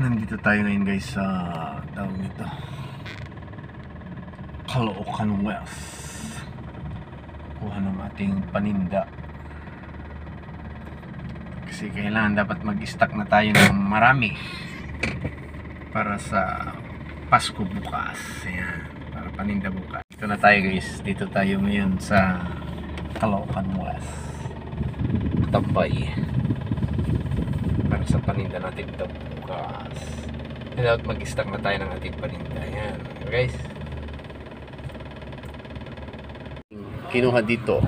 Nandito tayo ngayon guys sa tawag nito Caloocan West. Kuha ng ating paninda kasi kailangan dapat mag-stock na tayo ng marami para sa Pasko bukas. Ayan, para paninda bukas. Dito na tayo guys. Dito tayo ngayon sa Caloocan West, Tambay, para sa paninda natin ito bukas. Dapat mag-stock na tayo ng ating paninda. Ayan guys, kinuha dito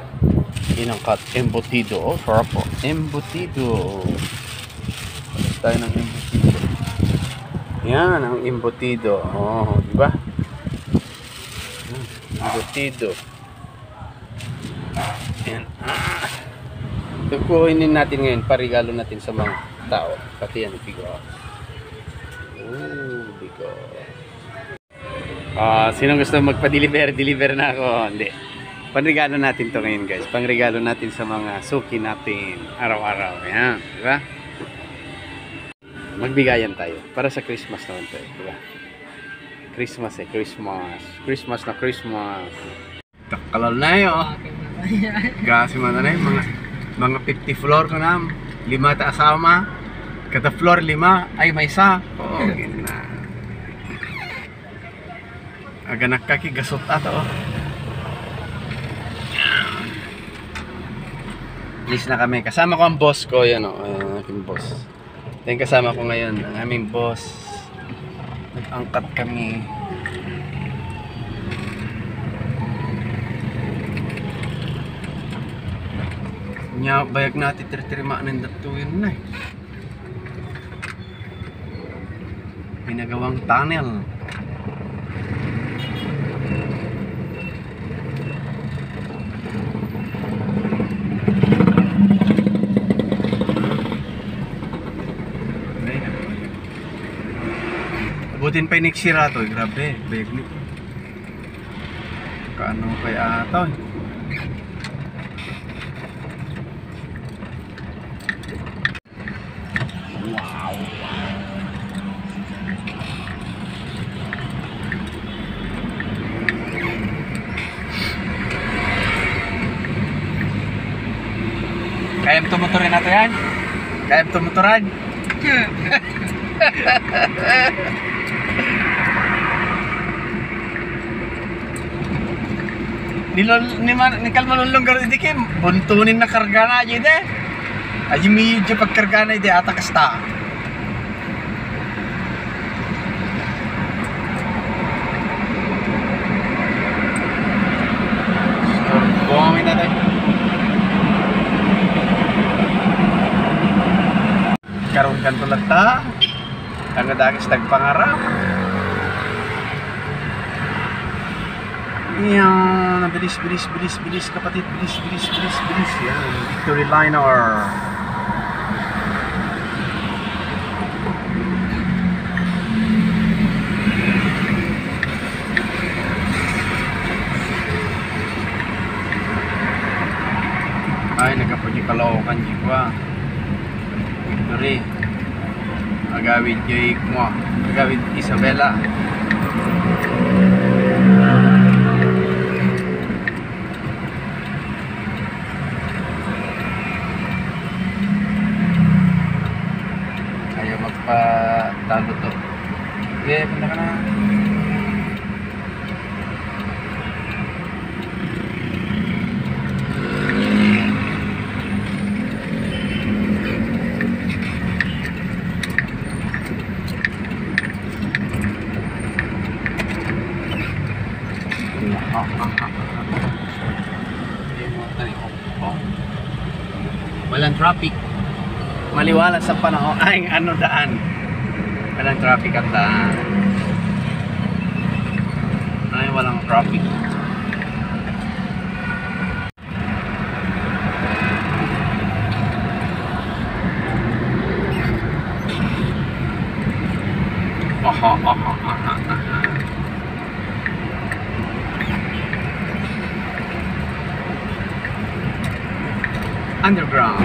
inangkat embutido. Oh, sarap po, embutido. Tapos tayo ng embutido. Yan ang embutido. Oh, diba? Embutido. Yan. Kukunin natin ngayon, parigalo natin sa mga tao. Pati yan, bigo. Bigo. Sino gusto magpa-deliver? Deliver na ako. Hindi. Panregalo natin to ngayon guys. Pangregalo natin sa mga suki natin araw-araw. Yan, di ba? Magbigayan tayo para sa Christmas naman tayo, di ba? Christmas Christmas na Christmas. Takalal na yun. Kasi man na yun, mga 50 floor ko na. 5 ta asama. Kada floor 5 ay may isa. Oo, gina. Aga nakakigasot ato. Alis na kami. Kasama ko ang boss ko. Yan o. Aking boss. Yan kasama ko ngayon. Ang aming boss. Nag-angkat kami. Nya bayag natin tirtirima ng datuin na eh. Pinagawang tunnel. Abutin pa yung next year ato. Grabe, bayag nito. Kaano kaya ato eh. Wow. Kayang tumuturin nato yan? Kayang tumuturan? Ni kalmalulong garo di kim buntunin na karga na aja de aja mi je pagkarga na ide ata kasta buang ita de karon kan tulata ang dagis tagpangarap. Yan, bilis kapatid, bilis yan, Victory Liner. Ay, nagkapunyi Caloocan juga Victory agawid Jake mo, agawid Isabela. Talo to. Okay, punta ka na. Walang traffic. Maliwala sa panahon ay ano daan. Walang traffic at daan. Ay, walang traffic. Underground.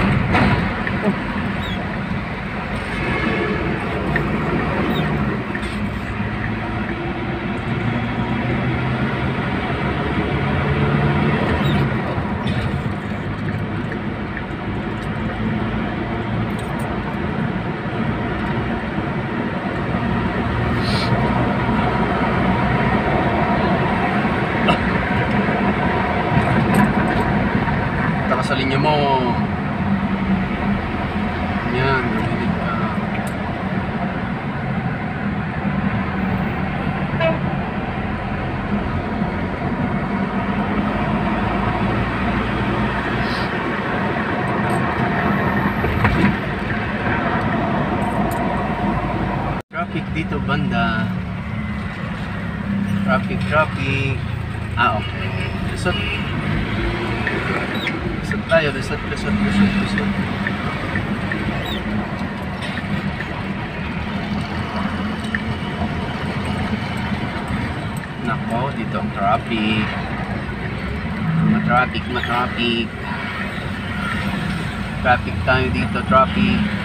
Traffic dito banda. Traffic. Okay. Lusot. Lusot tayo. Lusot. Nako, dito ang traffic. Traffic tayo dito, traffic.